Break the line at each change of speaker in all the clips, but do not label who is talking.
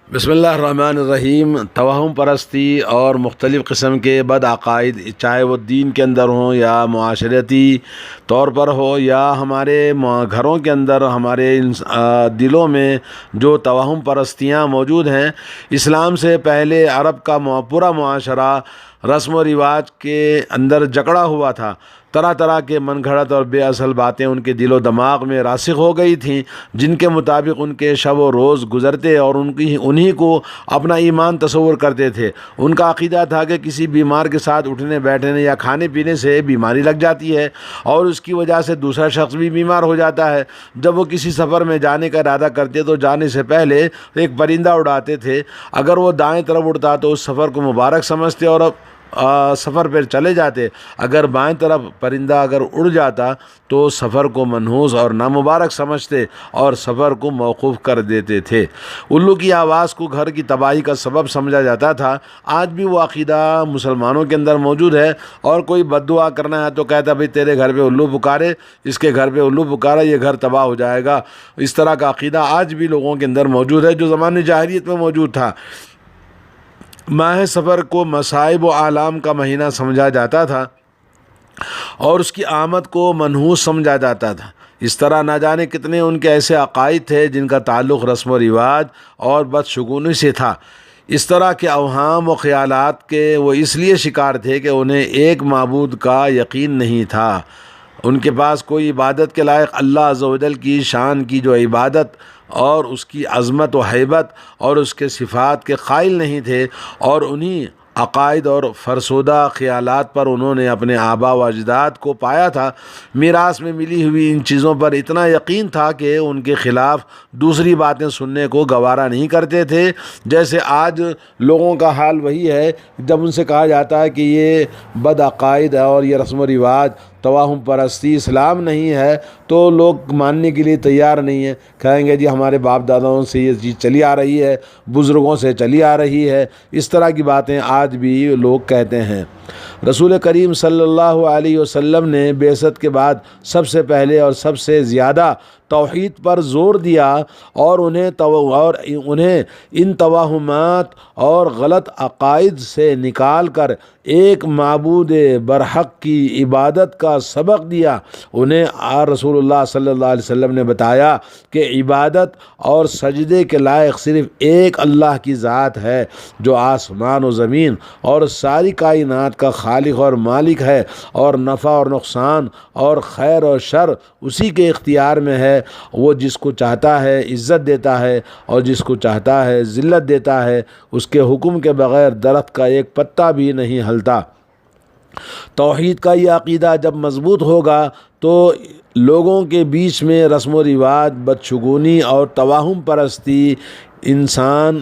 بسم اللہ الرحمن الرحیم۔ توہم پرستی اور مختلف قسم کے بد عقائد، چاہے وہ دین کے اندر ہوں یا معاشرتی طور پر ہو یا ہمارے گھروں کے اندر، ہمارے دلوں میں جو توہم پرستیاں موجود ہیں، اسلام سے پہلے عرب کا پورا معاشرہ رسم و رواج کے اندر جکڑا ہوا تھا۔ طرح طرح کے من گھڑت اور بے اصل باتیں ان کے دل و دماغ میں راسخ ہو گئی تھیں، جن کے مطابق ان کے شب و روز گزرتے اور انہی کو اپنا ایمان تصور کرتے تھے۔ ان کا عقیدہ تھا کہ کسی بیمار کے ساتھ اٹھنے بیٹھنے یا کھانے پینے سے بیماری لگ جاتی ہے اور اس کی وجہ سے دوسرا شخص بھی بیمار ہو جاتا ہے۔ جب وہ کسی سفر میں جانے کا ارادہ کرتے تو جانے سے پہلے ایک پرندہ اڑاتے تھے۔ اگر وہ دائیں طرف اڑتا تو اس سفر کو مبارک سمجھتے اور سفر پر چلے جاتے۔ اگر بائیں طرف پرندہ اڑ جاتا تو سفر کو منحوس اور نامبارک سمجھتے اور سفر کو موقوف کر دیتے تھے۔ الو کی آواز کو گھر کی تباہی کا سبب سمجھا جاتا تھا۔ آج بھی وہ عقیدہ مسلمانوں کے اندر موجود ہے، اور کوئی بد دعا کرنا ہے تو کہتا بھئی تیرے گھر پہ الو پکارے، اس کے گھر پہ الو پکارا، یہ گھر تباہ ہو جائے گا۔ اس طرح کا عقیدہ آج بھی لوگوں کے اندر موجود ہے، جو زمانے جاہلیت میں موجود تھا۔ ماہ سفر کو مصائب و آلام کا مہینہ سمجھا جاتا تھا اور اس کی آمد کو منحوس سمجھا جاتا تھا۔ اس طرح نہ جانے کتنے ان کے ایسے عقائد تھے جن کا تعلق رسم و رواج اور بدشگونی سے تھا۔ اس طرح کے اوہام و خیالات کے وہ اس لیے شکار تھے کہ انہیں ایک معبود کا یقین نہیں تھا۔ ان کے پاس کوئی عبادت کے لائق اللہ عز و جل کی شان کی جو عبادت اور اس کی عظمت و ہیبت اور اس کے صفات کے قائل نہیں تھے، اور انہی عقائد اور فرسودہ خیالات پر انہوں نے اپنے آبا و اجداد کو پایا تھا۔ میراث میں ملی ہوئی ان چیزوں پر اتنا یقین تھا کہ ان کے خلاف دوسری باتیں سننے کو گوارا نہیں کرتے تھے۔ جیسے آج لوگوں کا حال وہی ہے، جب ان سے کہا جاتا ہے کہ یہ بد عقائد اور یہ رسم و رواج، توہم پرستی اسلام نہیں ہے، تو لوگ ماننے کے لیے تیار نہیں ہیں۔ کہیں گے جی ہمارے باپ داداؤں سے یہ چیز چلی آ رہی ہے، بزرگوں سے چلی آ رہی ہے۔ اس طرح کی باتیں آج بھی لوگ کہتے ہیں۔ رسول کریم صلی اللہ علیہ وسلم نے بعثت کے بعد سب سے پہلے اور سب سے زیادہ توحید پر زور دیا، اور انہیں ان توہمات اور غلط عقائد سے نکال کر ایک معبود برحق کی عبادت کا سبق دیا۔ انہیں رسول اللہ صلی اللہ علیہ وسلم نے بتایا کہ عبادت اور سجدے کے لائق صرف ایک اللہ کی ذات ہے، جو آسمان و زمین اور ساری کائنات کا خالق اور مالک ہے، اور نفع اور نقصان اور خیر اور شر اسی کے اختیار میں ہے۔ وہ جس کو چاہتا ہے عزت دیتا ہے اور جس کو چاہتا ہے ذلت دیتا ہے۔ اس کے حکم کے بغیر درخت کا ایک پتا بھی نہیں ہلتا۔ توحید کا یہ عقیدہ جب مضبوط ہوگا تو لوگوں کے بیچ میں رسم و رواج، بدشگونی اور توہم پرستی انسان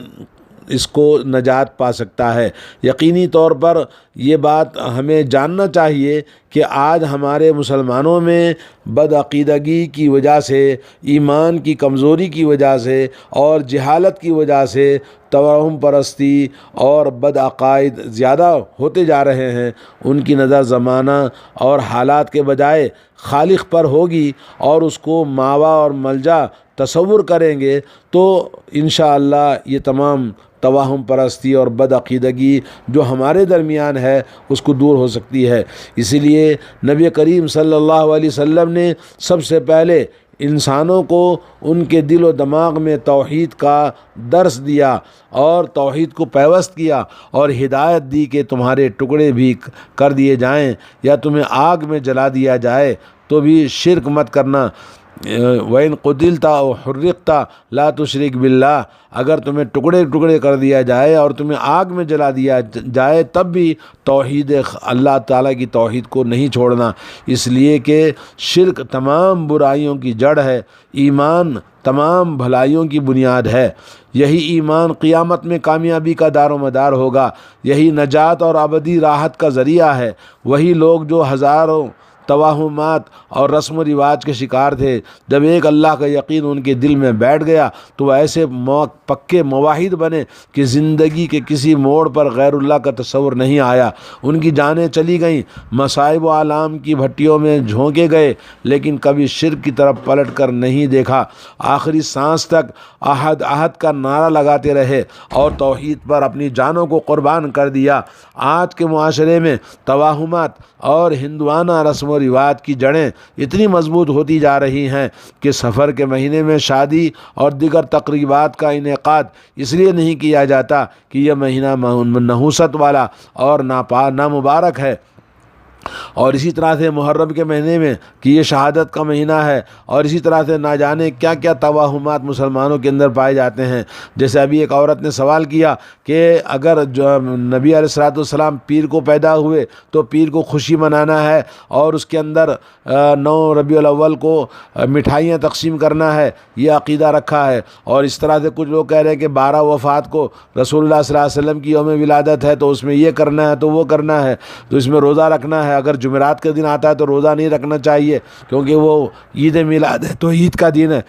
اس کو نجات پا سکتا ہے۔ یقینی طور پر یہ بات ہمیں جاننا چاہیے کہ آج ہمارے مسلمانوں میں بدعقیدگی کی وجہ سے، ایمان کی کمزوری کی وجہ سے اور جہالت کی وجہ سے توہم پرستی اور بد عقائد زیادہ ہوتے جا رہے ہیں۔ ان کی نظر زمانہ اور حالات کے بجائے خالق پر ہوگی، اور اس کو ماوا اور ملجا تصور کریں گے تو انشاءاللہ یہ تمام توہم پرستی اور بد عقیدگی جو ہمارے درمیان ہے اس کو دور ہو سکتی ہے۔ اسی لیے نبی کریم صلی اللہ علیہ وسلم نے سب سے پہلے انسانوں کو ان کے دل و دماغ میں توحید کا درس دیا اور توحید کو پیوست کیا، اور ہدایت دی کہ تمہارے ٹکڑے بھی کر دیے جائیں یا تمہیں آگ میں جلا دیا جائے تو بھی شرک مت کرنا۔ وَإِن قُتِلْتَ أَوْ حُرِّقْتَ لَا تُشْرِكْ بِاللَّهِ، اگر تمہیں ٹکڑے ٹکڑے کر دیا جائے اور تمہیں آگ میں جلا دیا جائے تب بھی توحید اللہ تعالیٰ کی توحید کو نہیں چھوڑنا، اس لیے کہ شرک تمام برائیوں کی جڑ ہے، ایمان تمام بھلائیوں کی بنیاد ہے۔ یہی ایمان قیامت میں کامیابی کا دار و مدار ہوگا، یہی نجات اور ابدی راحت کا ذریعہ ہے۔ وہی لوگ جو ہزاروں توہمات اور رسم و رواج کے شکار تھے۔ جب ایک اللہ کا یقین ان کے دل میں بیٹھ گیا تو وہ ایسے پکے موحد بنے کہ زندگی کے کسی موڑ پر غیر اللہ کا تصور نہیں آیا۔ ان کی جانیں چلی گئیں، مصائب و آلام کی بھٹیوں میں جھونکے گئے، لیکن کبھی شرک کی طرف پلٹ کر نہیں دیکھا۔ آخری سانس تک احد احد کا نعرہ لگاتے رہے اور توحید پر اپنی جانوں کو قربان کر دیا۔ آج کے معاشرے میں توہمات اور ہندوانہ رسم و رواج کی جڑیں اتنی مضبوط ہوتی جا رہی ہیں کہ سفر کے مہینے میں شادی اور دیگر تقریبات کا انعقاد اس لیے نہیں کیا جاتا کہ یہ مہینہ نحوست والا اور نامبارک ہے، اور اسی طرح سے محرم کے مہینے میں کہ یہ شہادت کا مہینہ ہے، اور اسی طرح سے نہ جانے کیا کیا توہمات مسلمانوں کے اندر پائے جاتے ہیں۔ جیسے ابھی ایک عورت نے سوال کیا کہ اگر جو نبی علیہ السلام پیر کو پیدا ہوئے تو پیر کو خوشی منانا ہے اور اس کے اندر 9 ربیع الاول کو مٹھائیاں تقسیم کرنا ہے، یہ عقیدہ رکھا ہے۔ اور اس طرح سے کچھ لوگ کہہ رہے ہیں کہ 12 وفات کو رسول اللہ صلی اللہ علیہ وسلم کی یوم ولادت ہے تو اس میں یہ کرنا ہے تو وہ کرنا ہے، تو اس میں روزہ رکھنا ہے۔ اگر جمعرات کے دن آتا ہے تو روزہ نہیں رکھنا چاہیے کیونکہ وہ عید میلاد ہے تو عید کا دن ہے۔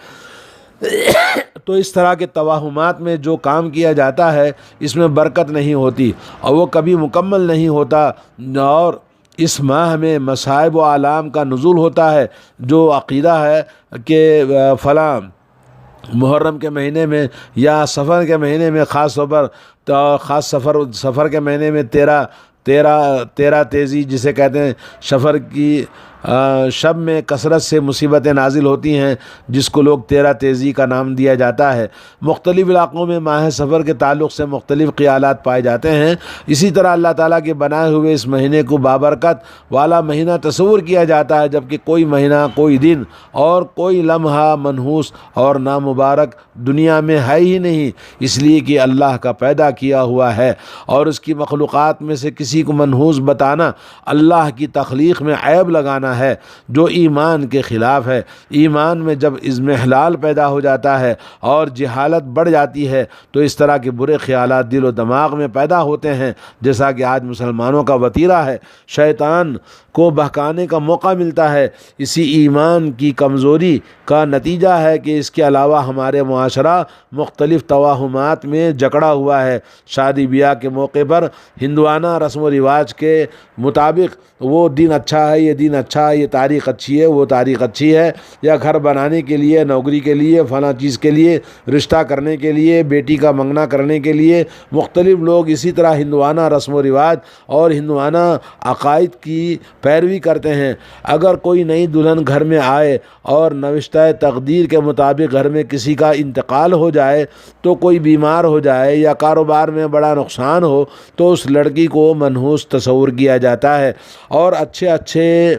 تو اس طرح کے توہمات میں جو کام کیا جاتا ہے اس میں برکت نہیں ہوتی اور وہ کبھی مکمل نہیں ہوتا، اور اس ماہ میں مصائب و آلام کا نزول ہوتا ہے۔ جو عقیدہ ہے کہ فلاں محرم کے مہینے میں یا سفر کے مہینے میں خاص طور پر سفر کے مہینے میں تیرہ تیزی جسے کہتے ہیں، سفر کی شب میں کثرت سے مصیبتیں نازل ہوتی ہیں جس کو لوگ 13 تیزی کا نام دیا جاتا ہے۔ مختلف علاقوں میں ماہ سفر کے تعلق سے مختلف خیالات پائے جاتے ہیں۔ اسی طرح اللہ تعالیٰ کے بنائے ہوئے اس مہینے کو بابرکت والا مہینہ تصور کیا جاتا ہے، جبکہ کوئی مہینہ، کوئی دن اور کوئی لمحہ منحوس اور نامبارک دنیا میں ہے ہی نہیں، اس لیے کہ اللہ کا پیدا کیا ہوا ہے، اور اس کی مخلوقات میں سے کسی کو منحوس بتانا اللہ کی تخلیق میں عیب لگانا ہے جو ایمان کے خلاف ہے۔ ایمان میں جب اضمحلال پیدا ہو جاتا ہے اور جہالت بڑھ جاتی ہے تو اس طرح کے برے خیالات دل و دماغ میں پیدا ہوتے ہیں، جیسا کہ آج مسلمانوں کا وتیرہ ہے۔ شیطان کو بہکانے کا موقع ملتا ہے۔ اسی ایمان کی کمزوری کا نتیجہ ہے کہ اس کے علاوہ ہمارے معاشرہ مختلف توہمات میں جکڑا ہوا ہے۔ شادی بیاہ کے موقع پر ہندوانہ رسم و رواج کے مطابق وہ دن اچھا ہے، یہ دن اچھا ہے، یہ تاریخ اچھی ہے، وہ تاریخ اچھی ہے، یا گھر بنانے کے لیے، نوکری کے لیے، فلاں چیز کے لیے، رشتہ کرنے کے لیے، بیٹی کا منگنا کرنے کے لیے مختلف لوگ اسی طرح ہندوانہ رسم و رواج اور ہندوانہ عقائد کی پیروی کرتے ہیں۔ اگر کوئی نئی دلہن گھر میں آئے اور نوشتہ تقدیر کے مطابق گھر میں کسی کا انتقال ہو جائے، تو کوئی بیمار ہو جائے یا کاروبار میں بڑا نقصان ہو تو اس لڑکی کو منحوس تصور کیا جاتا ہے، اور اچھے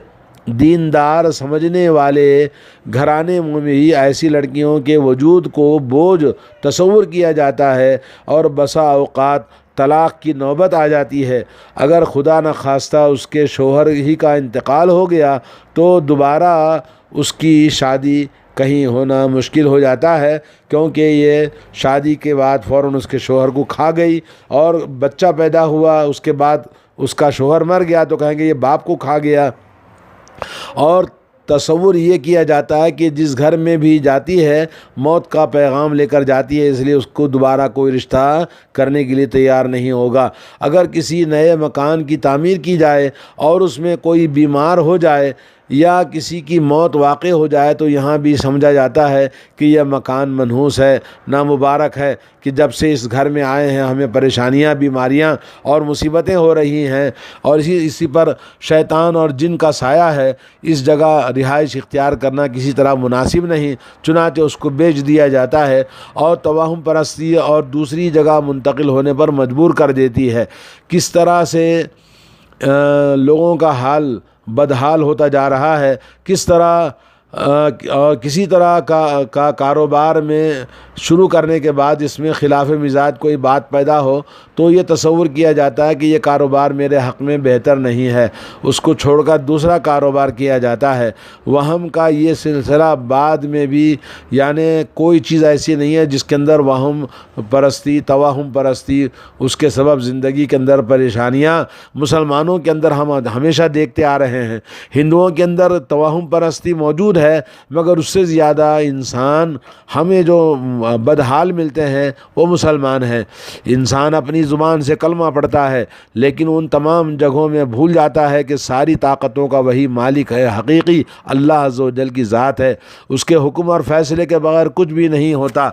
دیندار سمجھنے والے گھرانے میں بھی ایسی لڑکیوں کے وجود کو بوجھ تصور کیا جاتا ہے، اور بسا اوقات طلاق کی نوبت آ جاتی ہے۔ اگر خدا نہ خواستہ اس کے شوہر ہی کا انتقال ہو گیا تو دوبارہ اس کی شادی کہیں ہونا مشکل ہو جاتا ہے، کیونکہ یہ شادی کے بعد فوراً اس کے شوہر کو کھا گئی، اور بچہ پیدا ہوا اس کے بعد اس کا شوہر مر گیا تو کہیں گے یہ باپ کو کھا گیا۔ اور تصور یہ کیا جاتا ہے کہ جس گھر میں بھی جاتی ہے موت کا پیغام لے کر جاتی ہے، اس لیے اس کو دوبارہ کوئی رشتہ کرنے کے لیے تیار نہیں ہوگا۔ اگر کسی نئے مکان کی تعمیر کی جائے اور اس میں کوئی بیمار ہو جائے یا کسی کی موت واقع ہو جائے تو یہاں بھی سمجھا جاتا ہے کہ یہ مکان منحوس ہے، نامبارک ہے، کہ جب سے اس گھر میں آئے ہیں ہمیں پریشانیاں، بیماریاں اور مصیبتیں ہو رہی ہیں، اور اسی پر شیطان اور جن کا سایہ ہے۔ اس جگہ رہائش اختیار کرنا کسی طرح مناسب نہیں، چنانچہ اس کو بیچ دیا جاتا ہے اور توہم پرستی اور دوسری جگہ منتقل ہونے پر مجبور کر دیتی ہے۔ کس طرح سے لوگوں کا حال بدحال ہوتا جا رہا ہے، کس طرح اور کسی طرح کا کاروبار میں شروع کرنے کے بعد اس میں خلاف مزاج کوئی بات پیدا ہو تو یہ تصور کیا جاتا ہے کہ یہ کاروبار میرے حق میں بہتر نہیں ہے، اس کو چھوڑ کر دوسرا کاروبار کیا جاتا ہے۔ وہم کا یہ سلسلہ بعد میں بھی، یعنی کوئی چیز ایسی نہیں ہے جس کے اندر وہم پرستی، توہم پرستی، اس کے سبب زندگی کے اندر پریشانیاں مسلمانوں کے اندر ہم ہمیشہ دیکھتے آ رہے ہیں۔ ہندوؤں کے اندر توہم پرستی موجود ہے، مگر اس سے زیادہ انسان ہمیں جو بدحال ملتے ہیں وہ مسلمان ہیں۔ انسان اپنی زبان سے کلمہ پڑھتا ہے لیکن ان تمام جگہوں میں بھول جاتا ہے کہ ساری طاقتوں کا وہی مالک ہے، حقیقی اللہ عز و جل کی ذات ہے، اس کے حکم اور فیصلے کے بغیر کچھ بھی نہیں ہوتا۔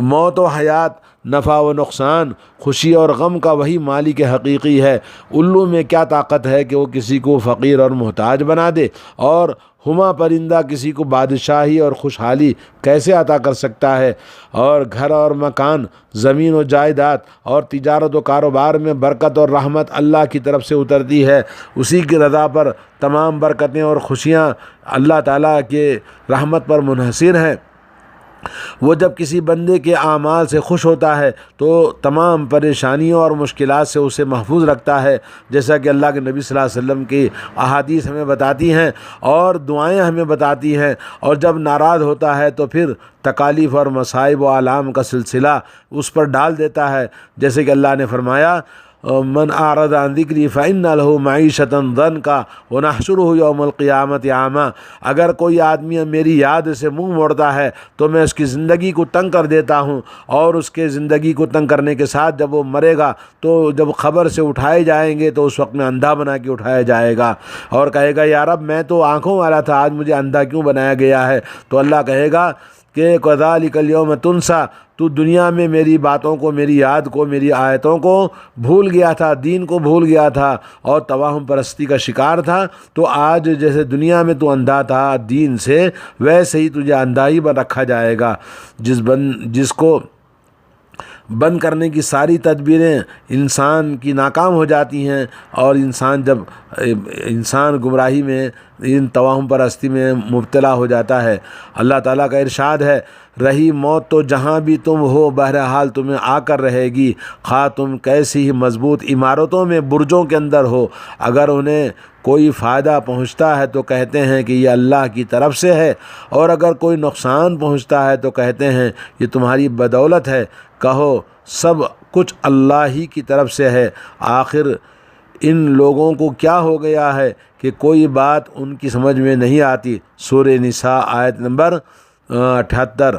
موت و حیات، نفع و نقصان، خوشی اور غم کا وہی مالک حقیقی ہے۔ الو میں کیا طاقت ہے کہ وہ کسی کو فقیر اور محتاج بنا دے، اور ہما پرندہ کسی کو بادشاہی اور خوشحالی کیسے عطا کر سکتا ہے؟ اور گھر اور مکان، زمین و جائیداد اور تجارت و کاروبار میں برکت اور رحمت اللہ کی طرف سے اترتی ہے۔ اسی کی رضا پر تمام برکتیں اور خوشیاں اللہ تعالیٰ کے رحمت پر منحصر ہیں۔ وہ جب کسی بندے کے اعمال سے خوش ہوتا ہے تو تمام پریشانیوں اور مشکلات سے اسے محفوظ رکھتا ہے، جیسا کہ اللہ کے نبی صلی اللہ علیہ وسلم کی احادیث ہمیں بتاتی ہیں اور دعائیں ہمیں بتاتی ہیں۔ اور جب ناراض ہوتا ہے تو پھر تکالیف اور مصائب و آلام کا سلسلہ اس پر ڈال دیتا ہے، جیسے کہ اللہ نے فرمایا من اعرض عن ذکری فإن له معیشۃ ضنکا ونحشرہ یوم القیامۃ اعمیٰ۔ اگر کوئی آدمی میری یاد سے منہ موڑتا ہے تو میں اس کی زندگی کو تنگ کر دیتا ہوں، اور اس کے زندگی کو تنگ کرنے کے ساتھ جب وہ مرے گا تو جب قبر سے اٹھائے جائیں گے تو اس وقت میں اندھا بنا کے اٹھایا جائے گا، اور کہے گا یا رب میں تو آنکھوں والا تھا، آج مجھے اندھا کیوں بنایا گیا ہے؟ تو اللہ کہے گا کہ کذالک الیوم تنسیٰ، تو دنیا میں میری باتوں کو، میری یاد کو، میری آیتوں کو بھول گیا تھا، دین کو بھول گیا تھا اور توہم پرستی کا شکار تھا، تو آج جیسے دنیا میں تو اندھا تھا دین سے، ویسے ہی تجھے اندھا ہی بن رکھا جائے گا۔ جس کو بند کرنے کی ساری تدبیریں انسان کی ناکام ہو جاتی ہیں، اور جب انسان گمراہی میں، ان توہم پرستی میں مبتلا ہو جاتا ہے۔ اللہ تعالیٰ کا ارشاد ہے، رہی موت تو جہاں بھی تم ہو بہرحال تمہیں آ کر رہے گی، خواہ تم کیسی ہی مضبوط عمارتوں میں، برجوں کے اندر ہو، اگر انہیں کوئی فائدہ پہنچتا ہے تو کہتے ہیں کہ یہ اللہ کی طرف سے ہے، اور اگر کوئی نقصان پہنچتا ہے تو کہتے ہیں یہ تمہاری بدولت ہے۔ کہو سب کچھ اللہ ہی کی طرف سے ہے، آخر ان لوگوں کو کیا ہو گیا ہے کہ کوئی بات ان کی سمجھ میں نہیں آتی۔ سورہ نساء آیت نمبر 78۔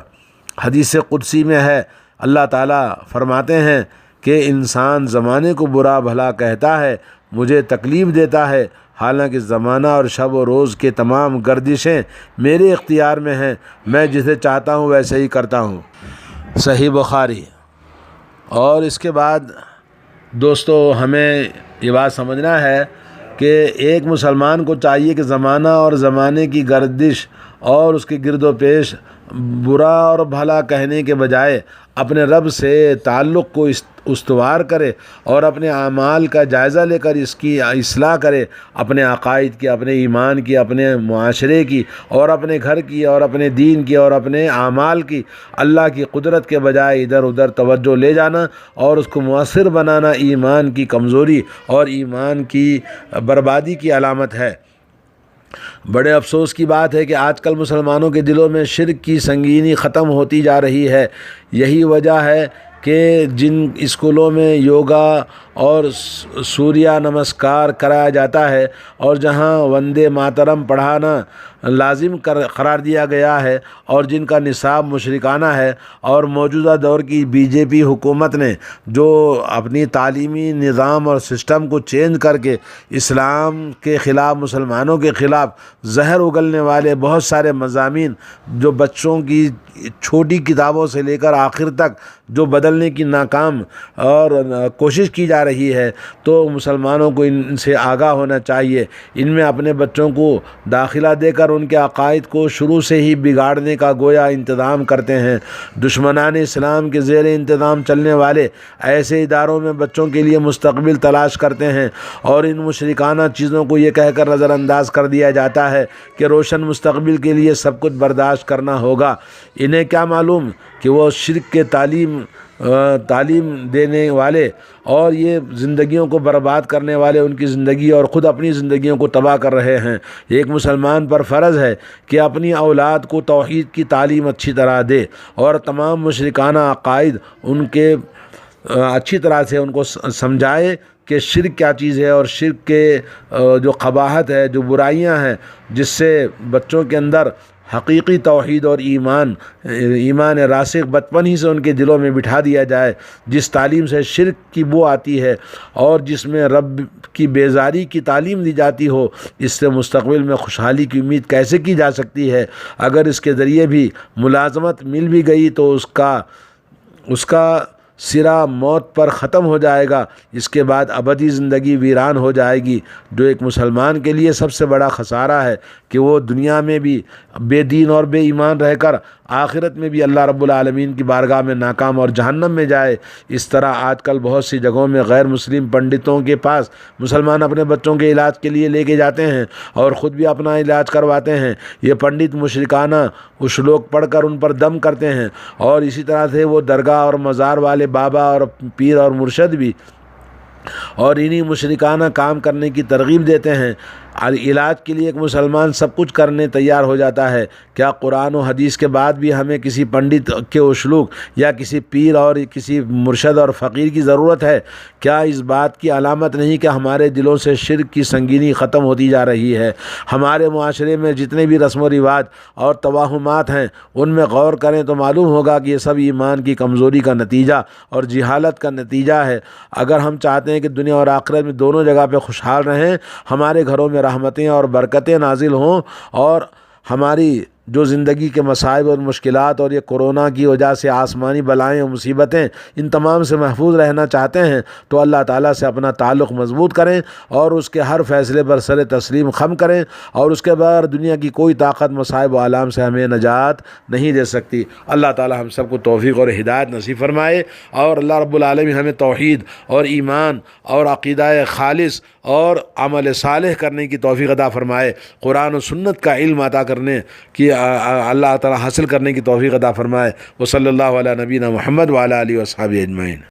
حدیث قدسی میں ہے، اللہ تعالیٰ فرماتے ہیں کہ انسان زمانے کو برا بھلا کہتا ہے، مجھے تکلیف دیتا ہے، حالانکہ زمانہ اور شب و روز کے تمام گردشیں میرے اختیار میں ہیں، میں جسے چاہتا ہوں ویسے ہی کرتا ہوں۔ صحیح بخاری۔ اور اس کے بعد دوستو ہمیں یہ بات سمجھنا ہے کہ ایک مسلمان کو چاہیے کہ زمانہ اور زمانے کی گردش اور اس کے گرد و پیش برا اور بھلا کہنے کے بجائے اپنے رب سے تعلق کو استوار کرے اور اپنے اعمال کا جائزہ لے کر اس کی اصلاح کرے، اپنے عقائد کی، اپنے ایمان کی، اپنے معاشرے کی، اور اپنے گھر کی، اور اپنے دین کی، اور اپنے اعمال کی۔ اللہ کی قدرت کے بجائے ادھر ادھر توجہ لے جانا اور اس کو مؤثر بنانا ایمان کی کمزوری اور ایمان کی بربادی کی علامت ہے۔ بڑے افسوس کی بات ہے کہ آج کل مسلمانوں کے دلوں میں شرک کی سنگینی ختم ہوتی جا رہی ہے۔ یہی وجہ ہے کہ جن اسکولوں میں یوگا اور سوریہ نمسکار کرایا جاتا ہے اور جہاں وندے ماترم پڑھانا لازم قرار دیا گیا ہے، اور جن کا نصاب مشرکانہ ہے، اور موجودہ دور کی بی جے پی حکومت نے جو اپنی تعلیمی نظام اور سسٹم کو چینج کر کے اسلام کے خلاف، مسلمانوں کے خلاف زہر اگلنے والے بہت سارے مضامین جو بچوں کی چھوٹی کتابوں سے لے کر آخر تک جو بدلنے کی ناکام اور کوشش کی جا جا رہی ہے، تو مسلمانوں کو ان سے آگاہ ہونا چاہیے۔ ان میں اپنے بچوں کو داخلہ دے کر ان کے عقائد کو شروع سے ہی بگاڑنے کا گویا انتظام کرتے ہیں۔ دشمنان اسلام کے زیر انتظام چلنے والے ایسے اداروں میں بچوں کے لیے مستقبل تلاش کرتے ہیں، اور ان مشرکانہ چیزوں کو یہ کہہ کر نظر انداز کر دیا جاتا ہے کہ روشن مستقبل کے لیے سب کچھ برداشت کرنا ہوگا۔ انہیں کیا معلوم کہ وہ شرک کے تعلیم دینے والے اور یہ زندگیوں کو برباد کرنے والے ان کی زندگی اور خود اپنی زندگیوں کو تباہ کر رہے ہیں۔ ایک مسلمان پر فرض ہے کہ اپنی اولاد کو توحید کی تعلیم اچھی طرح دے، اور تمام مشرکانہ عقائد ان کے اچھی طرح سے ان کو سمجھائے کہ شرک کیا چیز ہے، اور شرک کے جو قباحت ہے، جو برائیاں ہیں، جس سے بچوں کے اندر حقیقی توحید اور ایمان راسخ بچپن ہی سے ان کے دلوں میں بٹھا دیا جائے۔ جس تعلیم سے شرک کی بو آتی ہے اور جس میں رب کی بیزاری کی تعلیم دی جاتی ہو، اس سے مستقبل میں خوشحالی کی امید کیسے کی جا سکتی ہے؟ اگر اس کے ذریعے بھی ملازمت مل بھی گئی تو اس کا سرا موت پر ختم ہو جائے گا، اس کے بعد ابدی زندگی ویران ہو جائے گی، جو ایک مسلمان کے لیے سب سے بڑا خسارہ ہے کہ وہ دنیا میں بھی بے دین اور بے ایمان رہ کر آخرت میں بھی اللہ رب العالمین کی بارگاہ میں ناکام اور جہنم میں جائے۔ اس طرح آج کل بہت سی جگہوں میں غیر مسلم پنڈتوں کے پاس مسلمان اپنے بچوں کے علاج کے لیے لے کے جاتے ہیں اور خود بھی اپنا علاج کرواتے ہیں۔ یہ پنڈت مشرکانہ اشلوک پڑھ کر ان پر دم کرتے ہیں، اور اسی طرح سے وہ درگاہ اور مزار والے بابا اور پیر اور مرشد بھی اور انہی مشرکانہ کام کرنے کی ترغیب دیتے ہیں۔ علاج کے لیے ایک مسلمان سب کچھ کرنے تیار ہو جاتا ہے، کیا قرآن و حدیث کے بعد بھی ہمیں کسی پنڈت کے اشلوک یا کسی پیر اور کسی مرشد اور فقیر کی ضرورت ہے؟ کیا اس بات کی علامت نہیں کہ ہمارے دلوں سے شرک کی سنگینی ختم ہوتی جا رہی ہے؟ ہمارے معاشرے میں جتنے بھی رسم و رواج اور توہمات ہیں، ان میں غور کریں تو معلوم ہوگا کہ یہ سب ایمان کی کمزوری کا نتیجہ اور جہالت کا نتیجہ ہے۔ اگر ہم چاہتے ہیں کہ دنیا اور آخرت میں دونوں جگہ پہ خوشحال رہیں، ہمارے گھروں میں رحمتیں اور برکتیں نازل ہوں، اور ہماری جو زندگی کے مصائب اور مشکلات اور یہ کورونا کی وجہ سے آسمانی بلائیں اور مصیبتیں، ان تمام سے محفوظ رہنا چاہتے ہیں تو اللہ تعالیٰ سے اپنا تعلق مضبوط کریں اور اس کے ہر فیصلے پر سر تسلیم خم کریں، اور اس کے بغیر دنیا کی کوئی طاقت مصائب و آلام سے ہمیں نجات نہیں دے سکتی۔ اللہ تعالیٰ ہم سب کو توفیق اور ہدایت نصیب فرمائے، اور اللہ رب العالمین ہمیں توحید اور ایمان اور عقیدہ خالص اور عمل صالح کرنے کی توفیق عطا فرمائے، قرآن و سنت کا علم عطا کرنے کی اللہ تعالیٰ حاصل کرنے کی توفیق عطا فرمائے۔ وصلی اللہ علی نبینا محمد وعلی آلہ وصحبہ اجمعین۔